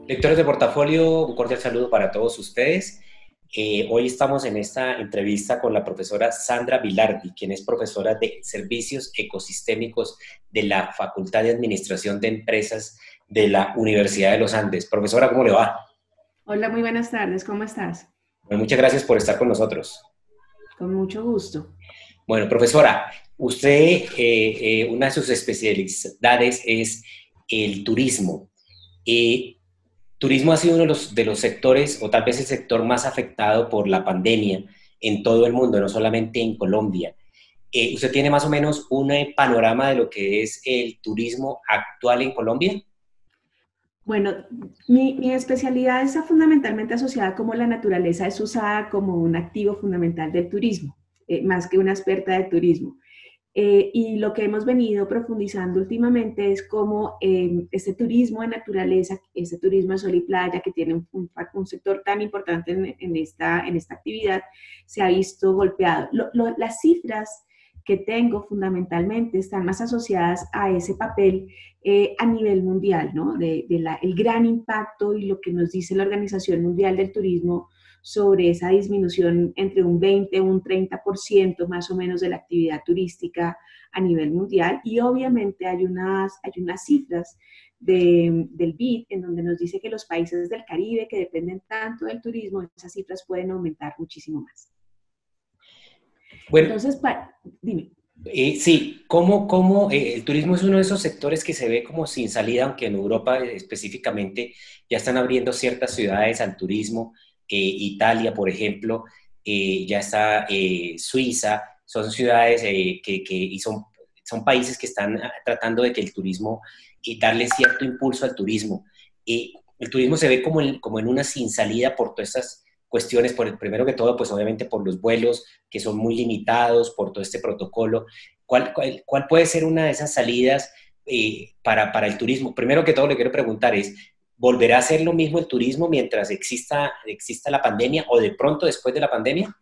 Lectores de portafolio, un cordial saludo para todos ustedes. Hoy estamos en esta entrevista con la profesora Sandra Vilardi, quien es profesora de Servicios Ecosistémicos de la Facultad de Administración de Empresas de la Universidad de los Andes. Profesora, ¿cómo le va? Hola, muy buenas tardes, ¿cómo estás? Bueno, muchas gracias por estar con nosotros. Con mucho gusto. Bueno, profesora, usted, una de sus especialidades es el turismo. Eh, Turismo ha sido uno de los sectores, o tal vez el sector más afectado por la pandemia en todo el mundo, no solamente en Colombia. ¿Usted tiene más o menos un panorama de lo que es el turismo actual en Colombia? Bueno, mi especialidad está fundamentalmente asociada como la naturaleza es usada como un activo fundamental del turismo, más que una experta de turismo. Y lo que hemos venido profundizando últimamente es cómo este turismo de naturaleza, este turismo de sol y playa, que tiene un sector tan importante en esta actividad, se ha visto golpeado. Las cifras que tengo fundamentalmente están más asociadas a ese papel a nivel mundial, ¿no? El gran impacto y lo que nos dice la Organización Mundial del Turismo sobre esa disminución entre un 20 y un 30% más o menos de la actividad turística a nivel mundial. Y obviamente hay unas cifras del BID en donde nos dice que los países del Caribe que dependen tanto del turismo, esas cifras pueden aumentar muchísimo más. Bueno, Entonces, dime. sí, el turismo es uno de esos sectores que se ve como sin salida, aunque en Europa específicamente ya están abriendo ciertas ciudades al turismo. Italia, por ejemplo, ya está Suiza, son ciudades y son países que están tratando de que el turismo, darle cierto impulso al turismo. El turismo se ve como en una sin salida por todas estas cuestiones, por el primero que todo, pues obviamente por los vuelos que son muy limitados, por todo este protocolo. ¿Cuál puede ser una de esas salidas para el turismo? Primero que todo, le quiero preguntar es, ¿volverá a ser lo mismo el turismo mientras exista la pandemia o de pronto después de la pandemia?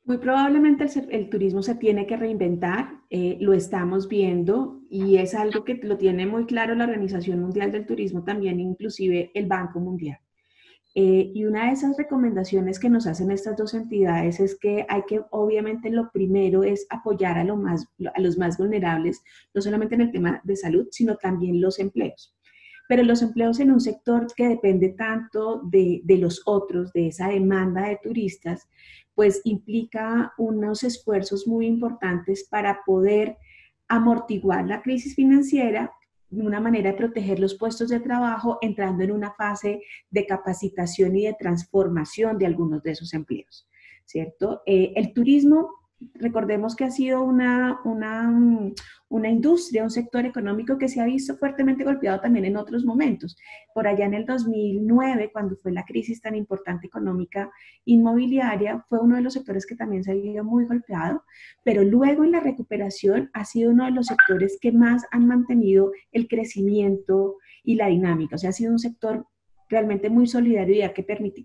Muy probablemente el turismo se tiene que reinventar, lo estamos viendo y es algo que lo tiene muy claro la Organización Mundial del Turismo, también inclusive el Banco Mundial. Y una de esas recomendaciones que nos hacen estas dos entidades es que hay que, obviamente, lo primero es apoyar a los más vulnerables, no solamente en el tema de salud, sino también los empleos. Pero los empleos en un sector que depende tanto de los otros, de esa demanda de turistas, pues implica unos esfuerzos muy importantes para poder amortiguar la crisis financiera, una manera de proteger los puestos de trabajo, entrando en una fase de capacitación y de transformación de algunos de esos empleos, ¿cierto? El turismo, recordemos que ha sido una industria, un sector económico que se ha visto fuertemente golpeado también en otros momentos. Por allá en el 2009, cuando fue la crisis tan importante económica inmobiliaria, fue uno de los sectores que también se ha visto muy golpeado, pero luego en la recuperación ha sido uno de los sectores que más han mantenido el crecimiento y la dinámica. O sea, ha sido un sector realmente muy solidario y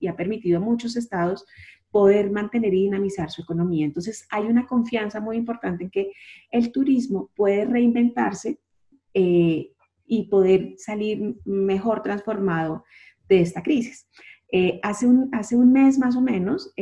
ha permitido a muchos estados poder mantener y dinamizar su economía. Entonces, hay una confianza muy importante en que el turismo puede reinventarse eh, y poder salir mejor transformado de esta crisis. Hace un mes más o menos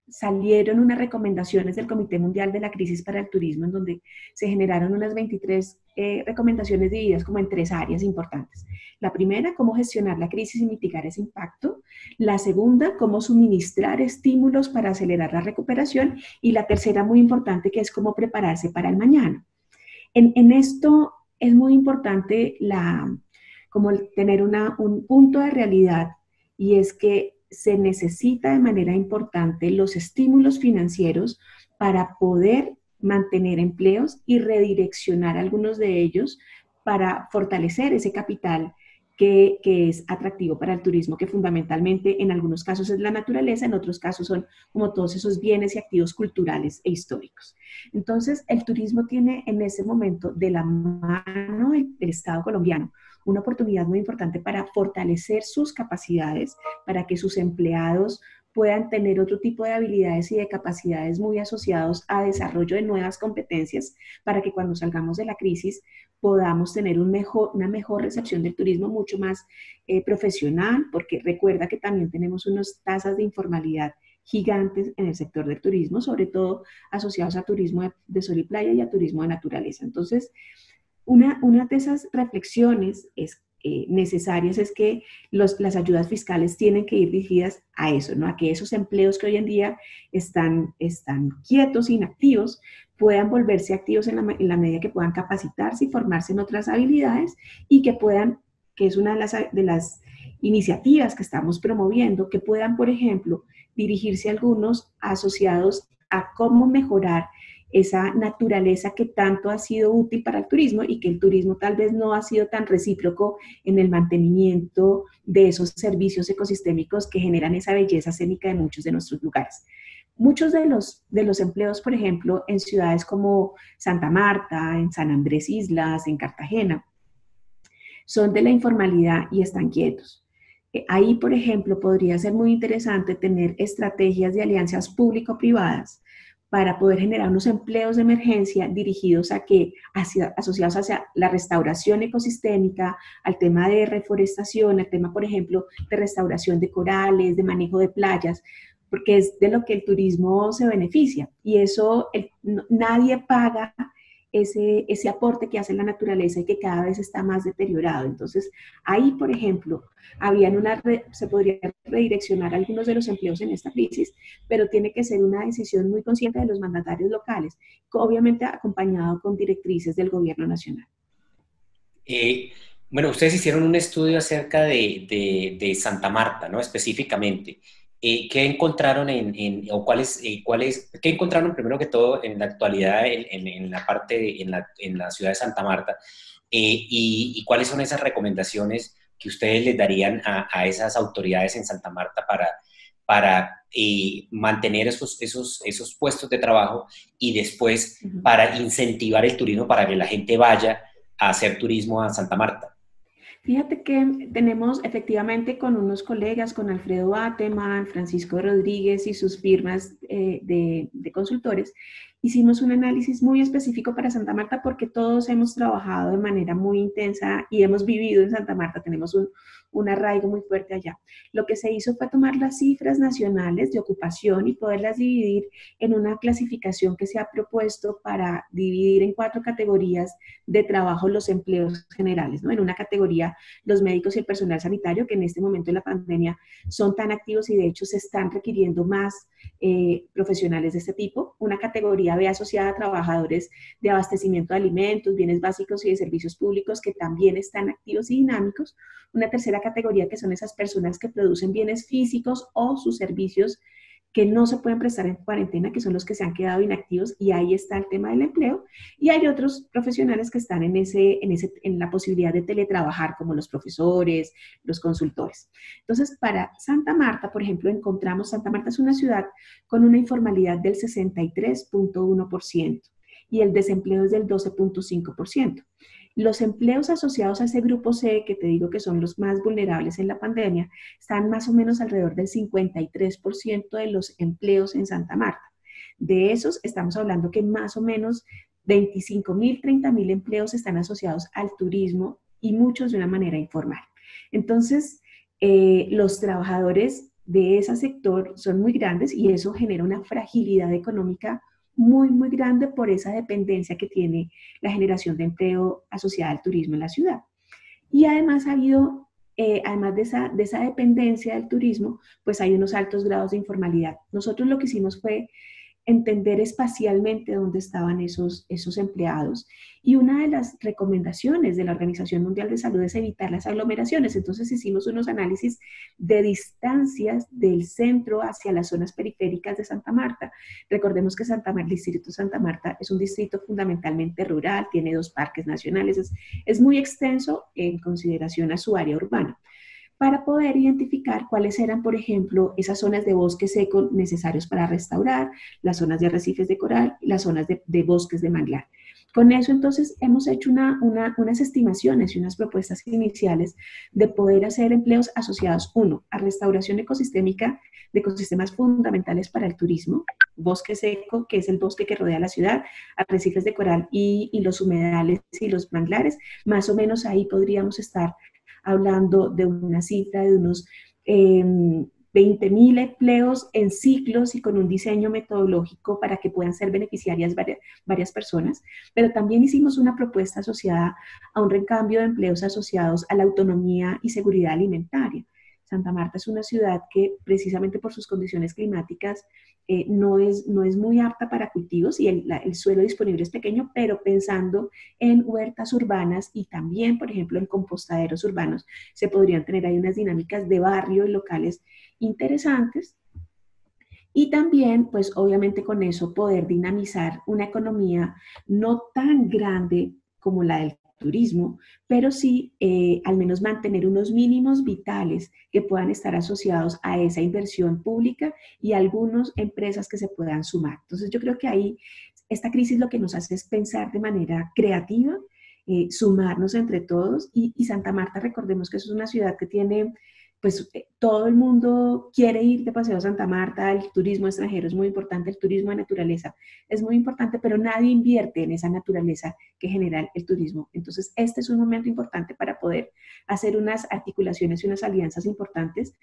salieron unas recomendaciones del Comité Mundial de la Crisis para el Turismo, en donde se generaron unas 23 recomendaciones divididas como en tres áreas importantes. La primera, cómo gestionar la crisis y mitigar ese impacto. La segunda, cómo suministrar estímulos para acelerar la recuperación. Y la tercera, muy importante, que es cómo prepararse para el mañana. En esto es muy importante como tener un punto de realidad y es que se necesita de manera importante los estímulos financieros para poder mantener empleos y redireccionar algunos de ellos para fortalecer ese capital que es atractivo para el turismo, que fundamentalmente en algunos casos es la naturaleza, en otros casos son como todos esos bienes y activos culturales e históricos. Entonces, el turismo tiene en ese momento de la mano del Estado colombiano una oportunidad muy importante para fortalecer sus capacidades, para que sus empleados puedan tener otro tipo de habilidades y de capacidades muy asociados a desarrollo de nuevas competencias para que cuando salgamos de la crisis podamos tener una mejor recepción del turismo, mucho más profesional, porque recuerda que también tenemos unas tasas de informalidad gigantes en el sector del turismo, sobre todo asociados a turismo de sol y playa y a turismo de naturaleza. Entonces, una de esas reflexiones necesarias es que las ayudas fiscales tienen que ir dirigidas a eso, ¿no? A que esos empleos que hoy en día están quietos, inactivos, puedan volverse activos en la medida que puedan capacitarse y formarse en otras habilidades y que puedan, que es una de las iniciativas que estamos promoviendo, que puedan, por ejemplo, dirigirse algunos asociados a cómo mejorar esa naturaleza que tanto ha sido útil para el turismo y que el turismo tal vez no ha sido tan recíproco en el mantenimiento de esos servicios ecosistémicos que generan esa belleza escénica de muchos de nuestros lugares. Muchos de los empleos, por ejemplo, en ciudades como Santa Marta, en San Andrés Islas, en Cartagena, son de la informalidad y están quietos. Ahí, por ejemplo, podría ser muy interesante tener estrategias de alianzas público-privadas para poder generar unos empleos de emergencia dirigidos asociados hacia la restauración ecosistémica, al tema de reforestación, al tema, por ejemplo, de restauración de corales, de manejo de playas, porque es de lo que el turismo se beneficia. Y eso nadie paga ese aporte que hace la naturaleza y que cada vez está más deteriorado. Entonces, ahí, por ejemplo, se podría redireccionar algunos de los empleos en esta crisis, pero tiene que ser una decisión muy consciente de los mandatarios locales, obviamente acompañado con directrices del gobierno nacional. Eh, bueno, ustedes hicieron un estudio acerca de Santa Marta, ¿no? Específicamente. ¿Qué encontraron o qué encontraron primero que todo en la actualidad en la parte, en la ciudad de Santa Marta? Y cuáles son esas recomendaciones que ustedes les darían a esas autoridades en Santa Marta para mantener esos puestos de trabajo y después para incentivar el turismo para que la gente vaya a hacer turismo a Santa Marta? Fíjate que tenemos efectivamente con unos colegas, con Alfredo Bateman, Francisco Rodríguez y sus firmas de consultores, hicimos un análisis muy específico para Santa Marta porque todos hemos trabajado de manera muy intensa y hemos vivido en Santa Marta, tenemos un arraigo muy fuerte allá. Lo que se hizo fue tomar las cifras nacionales de ocupación y poderlas dividir en una clasificación que se ha propuesto para dividir en 4 categorías de trabajo los empleos generales, ¿no? En una categoría los médicos y el personal sanitario, que en este momento de la pandemia son tan activos y de hecho se están requiriendo más profesionales de este tipo. Una categoría B asociada a trabajadores de abastecimiento de alimentos, bienes básicos y de servicios públicos que también están activos y dinámicos. Una tercera categoría que son esas personas que producen bienes físicos o sus servicios que no se pueden prestar en cuarentena, que son los que se han quedado inactivos, y ahí está el tema del empleo. Y hay otros profesionales que están en la posibilidad de teletrabajar, como los profesores, los consultores. Entonces, para Santa Marta, por ejemplo, Santa Marta es una ciudad con una informalidad del 63.1% y el desempleo es del 12.5%. Los empleos asociados a ese grupo C, que te digo que son los más vulnerables en la pandemia, están más o menos alrededor del 53% de los empleos en Santa Marta. De esos, estamos hablando que más o menos 25.000, 30.000 empleos están asociados al turismo y muchos de una manera informal. Entonces, los trabajadores de ese sector son muy grandes y eso genera una fragilidad económica muy, muy grande por esa dependencia que tiene la generación de empleo asociada al turismo en la ciudad. Y además ha habido, además de esa dependencia del turismo, pues hay unos altos grados de informalidad. Nosotros lo que hicimos fue entender espacialmente dónde estaban esos empleados. Y una de las recomendaciones de la Organización Mundial de Salud es evitar las aglomeraciones. Entonces hicimos unos análisis de distancias del centro hacia las zonas periféricas de Santa Marta. Recordemos que el distrito de Santa Marta es un distrito fundamentalmente rural, tiene 2 parques nacionales, es muy extenso en consideración a su área urbana, para poder identificar cuáles eran, por ejemplo, esas zonas de bosque seco necesarios para restaurar, las zonas de arrecifes de coral, las zonas de bosques de manglar. Con eso entonces hemos hecho unas estimaciones y unas propuestas iniciales de poder hacer empleos asociados, uno, a restauración ecosistémica de ecosistemas fundamentales para el turismo, bosque seco, que es el bosque que rodea la ciudad, arrecifes de coral y los humedales y los manglares, más o menos ahí podríamos estar hablando de una cifra de unos 20.000 empleos en ciclos y con un diseño metodológico para que puedan ser beneficiarias varias personas, pero también hicimos una propuesta asociada a un recambio de empleos asociados a la autonomía y seguridad alimentaria. Santa Marta es una ciudad que precisamente por sus condiciones climáticas no es muy apta para cultivos y el suelo disponible es pequeño, pero pensando en huertas urbanas y también, por ejemplo, en compostaderos urbanos, se podrían tener ahí unas dinámicas de barrio y locales interesantes. Y también, pues obviamente con eso poder dinamizar una economía no tan grande como la del turismo, pero sí al menos mantener unos mínimos vitales que puedan estar asociados a esa inversión pública y algunas empresas que se puedan sumar. Entonces yo creo que ahí esta crisis lo que nos hace es pensar de manera creativa, sumarnos entre todos y Santa Marta, recordemos que eso es una ciudad que tiene pues todo el mundo quiere ir de paseo a Santa Marta, el turismo extranjero es muy importante, el turismo de naturaleza es muy importante, pero nadie invierte en esa naturaleza que genera el turismo. Entonces, este es un momento importante para poder hacer unas articulaciones y unas alianzas importantes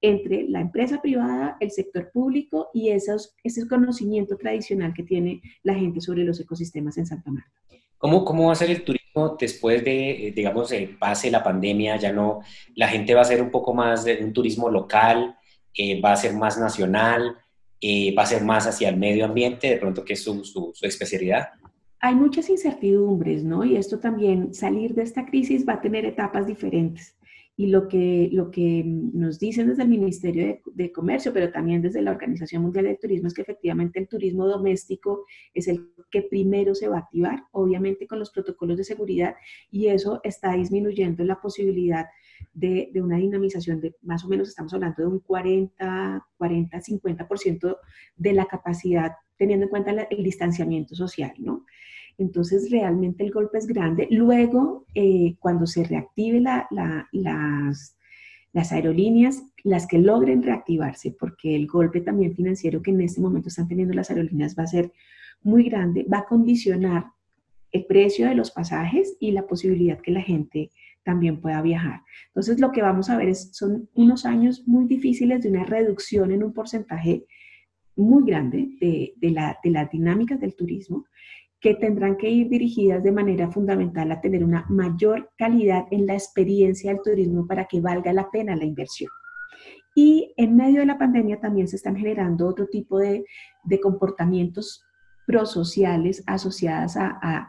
entre la empresa privada, el sector público y ese conocimiento tradicional que tiene la gente sobre los ecosistemas en Santa Marta. ¿Cómo va a ser el turismo después de, digamos, pase la pandemia? Ya no, la gente va a ser un poco más de un turismo local, va a ser más nacional, va a ser más hacia el medio ambiente, de pronto que es su especialidad. Hay muchas incertidumbres, ¿no? Y esto también, salir de esta crisis va a tener etapas diferentes. Y lo que nos dicen desde el Ministerio de Comercio, pero también desde la Organización Mundial del Turismo, es que efectivamente el turismo doméstico es el que primero se va a activar, obviamente con los protocolos de seguridad, y eso está disminuyendo la posibilidad de una dinamización de más o menos, estamos hablando de un 50% de la capacidad, teniendo en cuenta el distanciamiento social, ¿no? Entonces, realmente el golpe es grande. Luego, cuando se reactive las aerolíneas, las que logren reactivarse, porque el golpe también financiero que en este momento están teniendo las aerolíneas va a ser muy grande, va a condicionar el precio de los pasajes y la posibilidad que la gente también pueda viajar. Entonces, lo que vamos a ver son unos años muy difíciles de una reducción en un porcentaje muy grande de las dinámicas del turismo, que tendrán que ir dirigidas de manera fundamental a tener una mayor calidad en la experiencia del turismo para que valga la pena la inversión. Y en medio de la pandemia también se están generando otro tipo de comportamientos prosociales asociadas a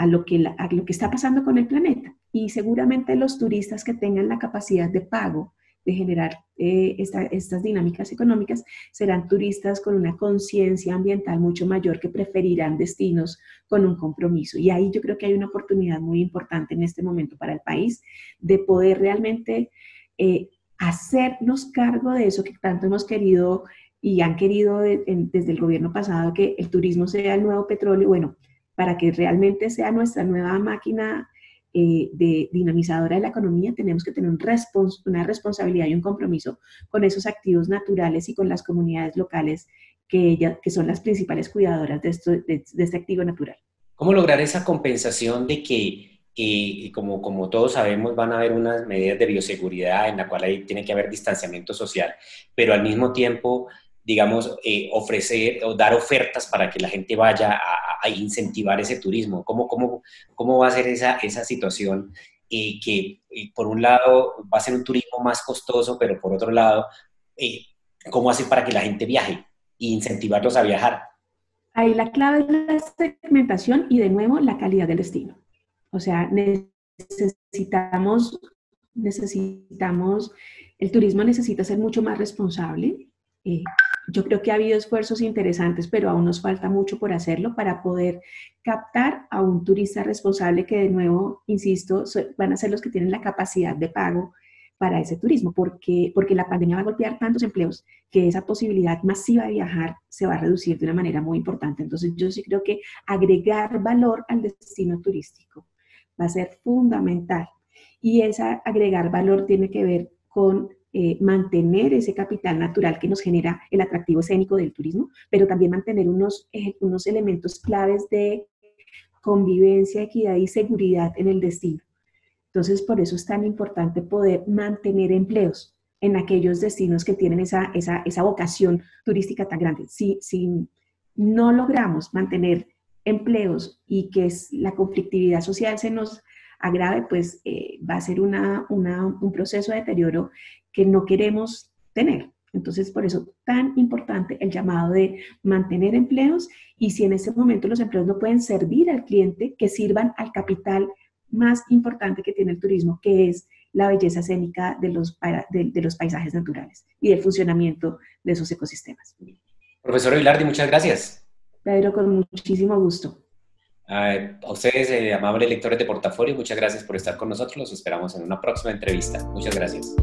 lo que está pasando con el planeta. Y seguramente los turistas que tengan la capacidad de pago de generar estas dinámicas económicas serán turistas con una conciencia ambiental mucho mayor que preferirán destinos con un compromiso. Y ahí yo creo que hay una oportunidad muy importante en este momento para el país de poder realmente hacernos cargo de eso que tanto hemos querido y han querido desde el gobierno pasado, que el turismo sea el nuevo petróleo. Bueno, para que realmente sea nuestra nueva máquina de dinamizadora de la economía, tenemos que tener una responsabilidad y un compromiso con esos activos naturales y con las comunidades locales que son las principales cuidadoras de este activo natural. ¿Cómo lograr esa compensación de que, como todos sabemos, van a haber unas medidas de bioseguridad en la cual ahí tiene que haber distanciamiento social, pero al mismo tiempo, digamos, ofrecer o dar ofertas para que la gente vaya a incentivar ese turismo? ¿Cómo va a ser esa situación que por un lado va a ser un turismo más costoso, pero por otro lado, eh, cómo hacer para que la gente viaje e incentivarlos a viajar? Ahí la clave es la segmentación y de nuevo la calidad del destino. O sea, necesitamos, el turismo necesita ser mucho más responsable. Eh, yo creo que ha habido esfuerzos interesantes, pero aún nos falta mucho por hacerlo para poder captar a un turista responsable que de nuevo, insisto, van a ser los que tienen la capacidad de pago para ese turismo, porque la pandemia va a golpear tantos empleos que esa posibilidad masiva de viajar se va a reducir de una manera muy importante. Entonces yo sí creo que agregar valor al destino turístico va a ser fundamental. Y esa agregar valor tiene que ver con mantener ese capital natural que nos genera el atractivo escénico del turismo, pero también mantener unos elementos claves de convivencia, equidad y seguridad en el destino. Entonces, por eso es tan importante poder mantener empleos en aquellos destinos que tienen esa vocación turística tan grande. Si no logramos mantener empleos y que la conflictividad social se nos agrave, pues va a ser un proceso de deterioro que no queremos tener. Entonces, por eso tan importante el llamado de mantener empleos y si en ese momento los empleos no pueden servir al cliente, que sirvan al capital más importante que tiene el turismo, que es la belleza escénica de los paisajes naturales y del funcionamiento de esos ecosistemas. Profesor Vilardi, muchas gracias. Pedro, con muchísimo gusto. A ustedes, amables lectores de Portafolio, muchas gracias por estar con nosotros. Los esperamos en una próxima entrevista. Muchas gracias.